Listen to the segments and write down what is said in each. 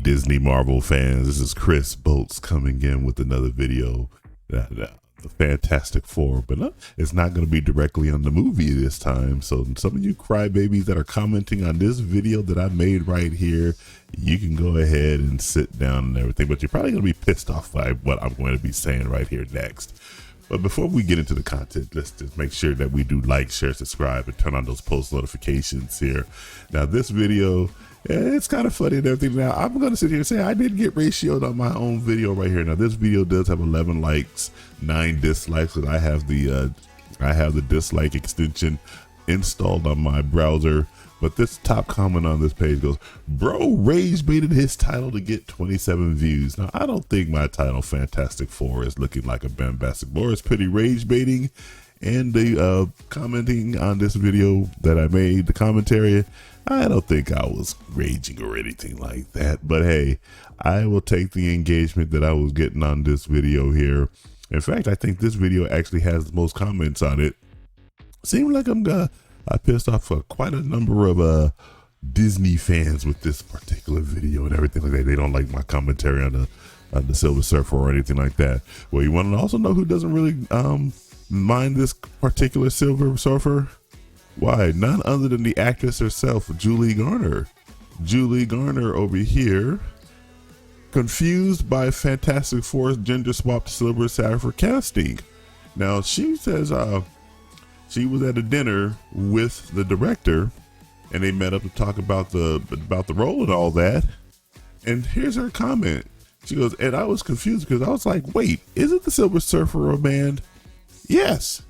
Disney Marvel fans, this is Chris Bolts coming in with another video. The Fantastic Four, but it's not going to be directly on the movie this time. So some of you crybabies that are commenting on this video that I made right here, you can go ahead and sit down and everything, but you're probably going to be pissed off by what I'm going to be saying right here next. But before we get into the content, let's just make sure that we do like, share, subscribe, and turn on those post notifications here. Now, this video, it's kind of funny and everything. Now, I'm going to sit here and say I did get ratioed on my own video right here. Now, this video does have 11 likes, 9 dislikes, because I have the dislike extension installed on my browser. But this top comment on this page goes, "Bro rage baited his title to get 27 views." Now, I don't think my title, Fantastic Four, is looking like a bombastic bore. It's pretty rage baiting. And the commenting on this video that I made, the commentary, I don't think I was raging or anything like that. But hey, I will take the engagement that I was getting on this video here. In fact, I think this video actually has the most comments on it. Seems like I pissed off quite a number of Disney fans with this particular video and everything like that. They don't like my commentary on the Silver Surfer or anything like that. Well, you want to also know who doesn't really mind this particular Silver Surfer? Why? None other than the actress herself, Julie Garner. Julie Garner over here, confused by Fantastic Four's gender swapped Silver Surfer casting. Now, she says she was at a dinner with the director, and they met up to talk about the role and all that. And here's her comment. She goes, "And I was confused because I was like, wait, isn't the Silver Surfer a man?" Yes,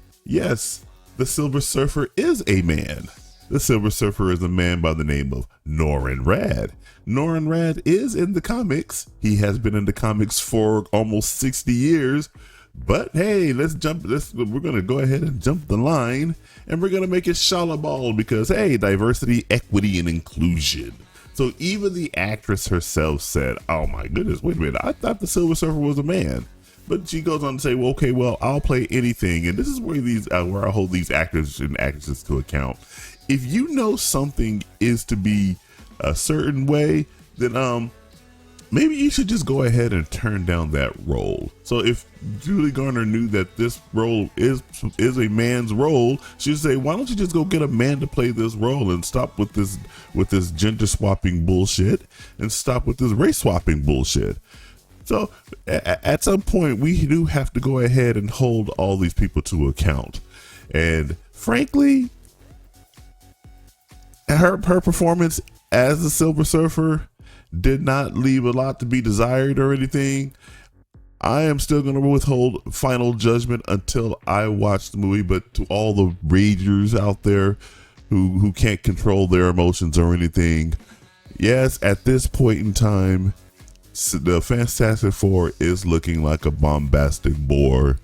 the Silver Surfer is a man. The Silver Surfer is a man by the name of Norrin Radd. Norrin Radd is in the comics. He has been in the comics for almost 60 years. But hey, we're going to go ahead and jump the line, and we're going to make it shalabal because, hey, diversity, equity, and inclusion. So even the actress herself said, "Oh my goodness, wait a minute, I thought the Silver Surfer was a man." But she goes on to say, well, okay, well, I'll play anything. And this is where where I hold these actors and actresses to account. If you know something is to be a certain way, then maybe you should just go ahead and turn down that role. So if Julie Garner knew that this role is a man's role, she'd say, why don't you just go get a man to play this role and stop with this gender swapping bullshit and stop with this race swapping bullshit. So at some point, we do have to go ahead and hold all these people to account. And frankly, her performance as the Silver Surfer did not leave a lot to be desired or anything. I am still going to withhold final judgment until I watch the movie. But to all the ragers out there who can't control their emotions or anything, yes, at this point in time, the Fantastic Four is looking like a bombastic bore.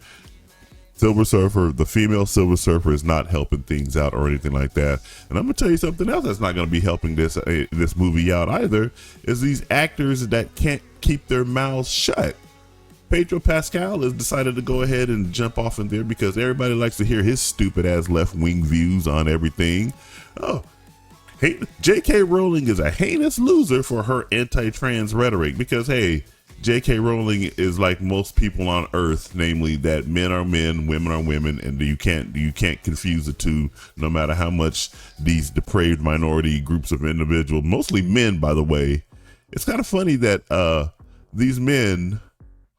Silver Surfer, the female Silver Surfer, is not helping things out or anything like that. And I'm gonna tell you something else that's not gonna be helping this movie out either, is these actors that can't keep their mouths shut. Pedro Pascal has decided to go ahead and jump off in there because everybody likes to hear his stupid ass left-wing views on everything. Oh, J.K. Rowling is a heinous loser for her anti-trans rhetoric because, hey, J.K. Rowling is like most people on Earth, namely that men are men, women are women, and you can't confuse the two, no matter how much these depraved minority groups of individuals, mostly men, by the way. It's kind of funny that these men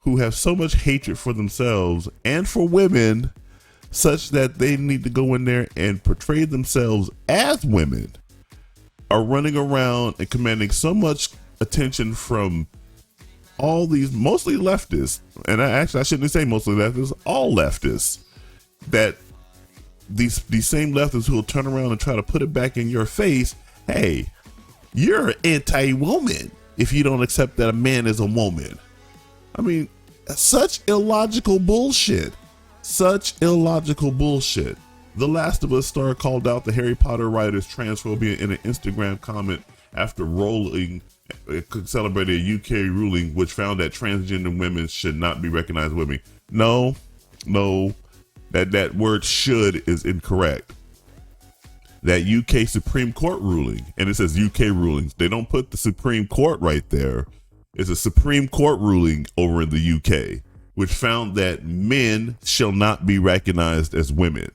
who have so much hatred for themselves and for women, such that they need to go in there and portray themselves as women, are running around and commanding so much attention from all these mostly leftists, and I shouldn't say mostly leftists, all leftists, that these same leftists who will turn around and try to put it back in your face, hey, you're anti-woman if you don't accept that a man is a woman. I mean, such illogical bullshit. Such illogical bullshit. The Last of Us star called out the Harry Potter writer's transphobia in an Instagram comment after Rowling celebrated a UK ruling which found that transgender women should not be recognized as women. No, that word "should" is incorrect. That UK Supreme Court ruling, and it says UK rulings. They don't put the Supreme Court right there. It's a Supreme Court ruling over in the UK, which found that men shall not be recognized as women.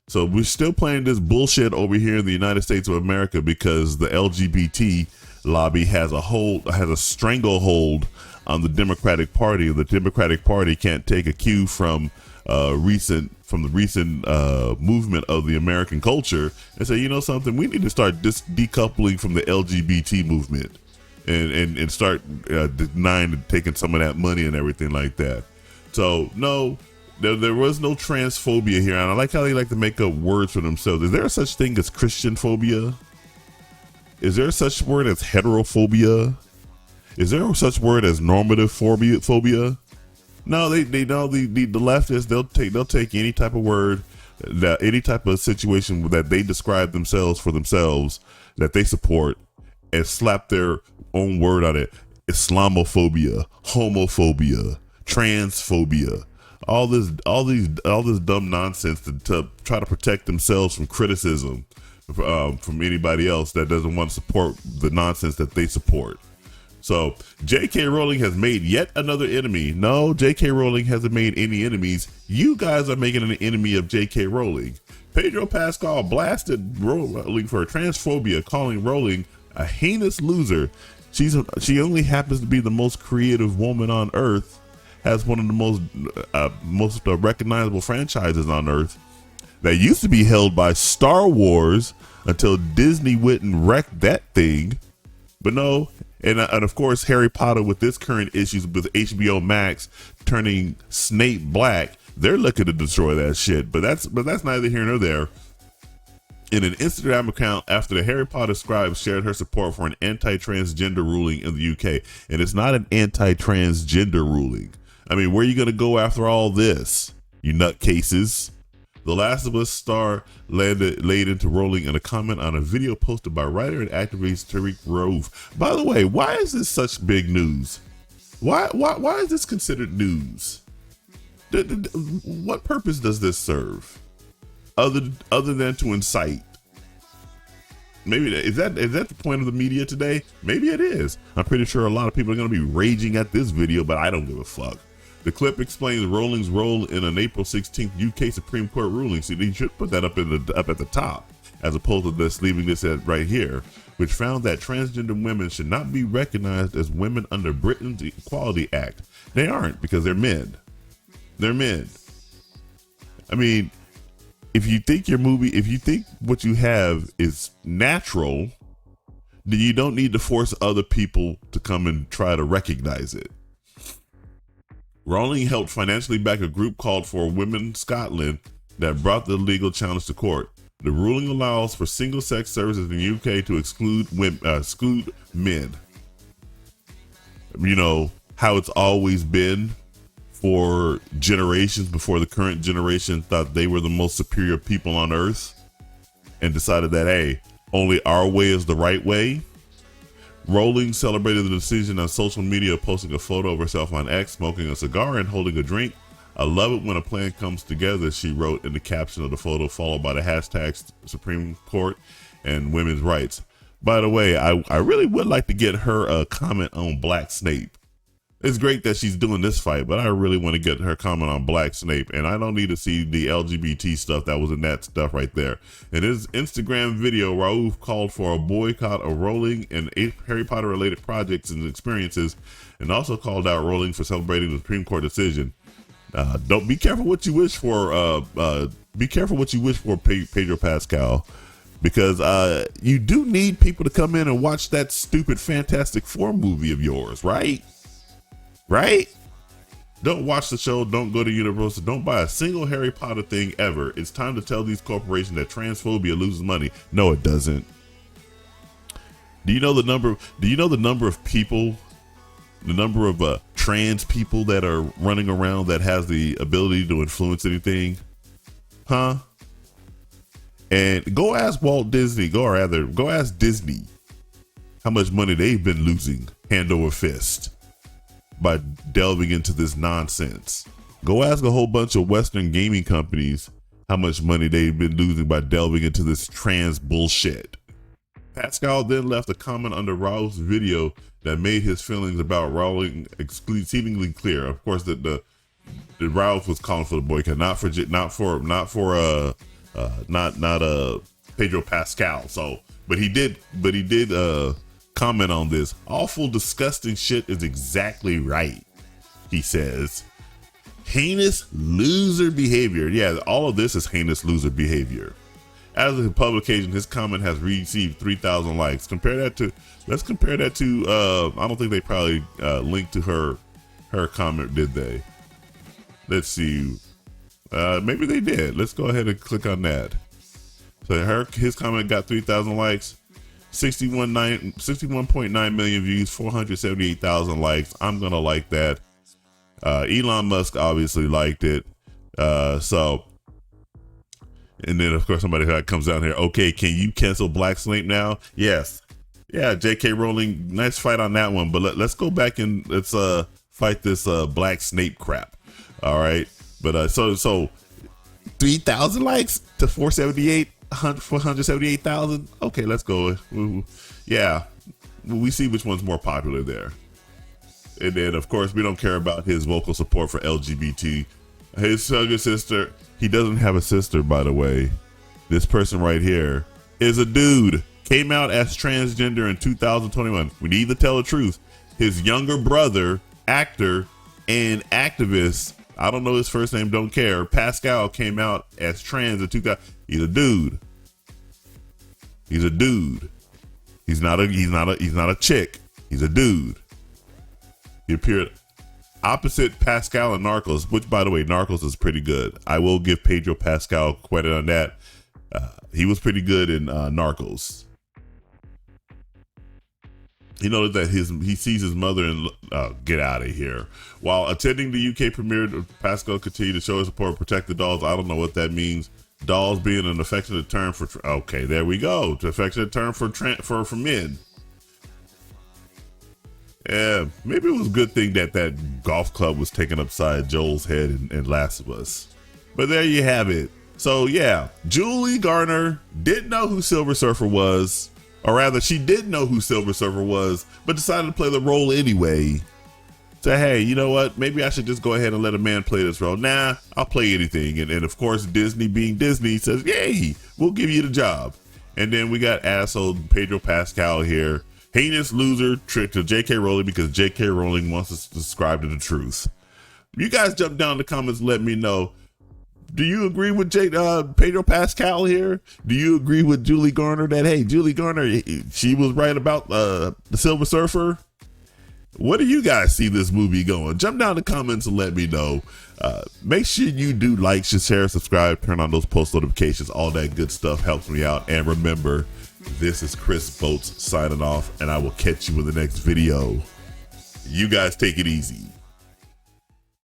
So we're still playing this bullshit over here in the United States of America because the LGBT lobby has a stranglehold on the Democratic Party. The Democratic Party can't take a cue from the recent movement of the American culture and say, you know something, we need to start decoupling from the LGBT movement and start denying and taking some of that money and everything like that. So no, there was no transphobia here, and I like how they like to make up words for themselves. Is there such thing as Christian phobia? Is there such word as heterophobia? Is there such word as normative phobia? No, they know the leftists. They'll take any type of word, any type of situation that they describe themselves for themselves that they support, and slap their own word on it. Islamophobia, homophobia, transphobia, all this dumb nonsense to try to protect themselves from criticism from anybody else that doesn't want to support the nonsense that they support. So J.K. Rowling has made yet another enemy. No, J.K. Rowling hasn't made any enemies. You guys are making an enemy of J.K. Rowling. Pedro Pascal blasted Rowling for transphobia, calling Rowling a heinous loser. She only happens to be the most creative woman on earth, has one of the most recognizable franchises on earth that used to be held by Star Wars until Disney went and wrecked that thing. But no, and of course Harry Potter with this current issues with HBO Max turning Snape black, they're looking to destroy that shit. But that's neither here nor there. In an Instagram account after the Harry Potter scribe shared her support for an anti-transgender ruling in the UK, and it's not an anti-transgender ruling. I mean, where are you going to go after all this, you nutcases? The Last of Us star laid into Rowling in a comment on a video posted by writer and activist Tariq Rove. By the way, why is this such big news? Why is this considered news? What purpose does this serve? Other than to incite? Maybe is that the point of the media today? Maybe it is. I'm pretty sure a lot of people are going to be raging at this video, but I don't give a fuck. The clip explains Rowling's role in an April 16th UK Supreme Court ruling. See, they should put that up at the top, as opposed to this leaving this at right here, which found that transgender women should not be recognized as women under Britain's Equality Act. They aren't, because they're men. They're men. I mean, if you think what you have is natural, then you don't need to force other people to come and try to recognize it. Rowling helped financially back a group called For Women Scotland that brought the legal challenge to court. The ruling allows for single-sex services in the UK to exclude men. You know how it's always been for generations before the current generation thought they were the most superior people on earth and decided that, hey, only our way is the right way. Rowling celebrated the decision on social media, posting a photo of herself on X, smoking a cigar and holding a drink. I love it when a plan comes together, she wrote in the caption of the photo, followed by the hashtags Supreme Court and women's rights. By the way, I really would like to get her a comment on Black Snape. It's great that she's doing this fight, but I really want to get her comment on Black Snape, and I don't need to see the LGBT stuff that was in that stuff right there. In his Instagram video, Raouf called for a boycott of Rowling and Harry Potter related projects and experiences, and also called out Rowling for celebrating the Supreme Court decision. Don't be careful what you wish for. Be careful what you wish for, Pedro Pascal, because you do need people to come in and watch that stupid Fantastic Four movie of yours, right? Right? Don't watch the show. Don't go to Universal. Don't buy a single Harry Potter thing ever. It's time to tell these corporations that transphobia loses money. No, it doesn't. Do you know the number of people, the number of trans people that are running around that has the ability to influence anything? Huh? And go ask Walt Disney, go ask Disney how much money they've been losing hand over fist by delving into this nonsense. Go ask a whole bunch of Western gaming companies how much money they've been losing by delving into this trans bullshit. Pascal then left a comment under Raul's video that made his feelings about Raul exceedingly clear. Of course, the Raul was calling for the boycott, not Pedro Pascal. So, but he did comment on this. Awful, disgusting shit is exactly right, he says. Heinous loser behavior. Yeah, all of this is heinous loser behavior. As a publication, his comment has received 3,000 likes. Let's compare that to, I don't think they probably linked to her comment, did they? Let's see. Maybe they did. Let's go ahead and click on that. So his comment got 3,000 likes, 61.9 million views, 478,000 likes. I'm gonna like that. Elon Musk obviously liked it. And then of course somebody comes down here. Okay, can you cancel Black Snape now? Yes. Yeah, J.K. Rowling, nice fight on that one. But let's go back and let's fight this Black Snape crap. All right. But so 3,000 likes to 478,000. Okay, let's go. Yeah, we see which one's more popular there. And then of course we don't care about his vocal support for LGBT. His younger sister, he doesn't have a sister, by the way. This person right here is a dude. Came out as transgender in 2021. We need to tell the truth. His younger brother, actor and activist, I don't know his first name, don't care. Pascal came out as trans in 2000. He's a dude. He's a dude. He's not a chick. He's a dude. He appeared opposite Pascal in Narcos, which, by the way, Narcos is pretty good. I will give Pedro Pascal credit on that. He was pretty good in Narcos. He noted that he sees his mother and get out of here. While attending the UK premiere, Pascal continued to show his support and protect the dolls. I don't know what that means. Dolls being an affectionate term for okay, there we go. The affectionate term for men. Yeah, maybe it was a good thing that golf club was taken upside Joel's head in Last of Us. But there you have it. So yeah, Julie Garner didn't know who Silver Surfer was, or rather she did know who Silver Surfer was, but decided to play the role anyway. So hey, you know what? Maybe I should just go ahead and let a man play this role. Nah, I'll play anything. And of course, Disney being Disney says, yay, we'll give you the job. And then we got asshole Pedro Pascal here. Heinous loser trick to J.K. Rowling because J.K. Rowling wants us to subscribe to the truth. You guys jump down in the comments and let me know. Do you agree with Pedro Pascal here? Do you agree with Julie Garner that, hey, Julie Garner, she was right about the Silver Surfer? What do you guys see this movie going? Jump down in the comments and let me know. Make sure you do like, share, subscribe, turn on those post notifications. All that good stuff helps me out. And remember, this is Chris Bolts signing off, and I will catch you in the next video. You guys take it easy.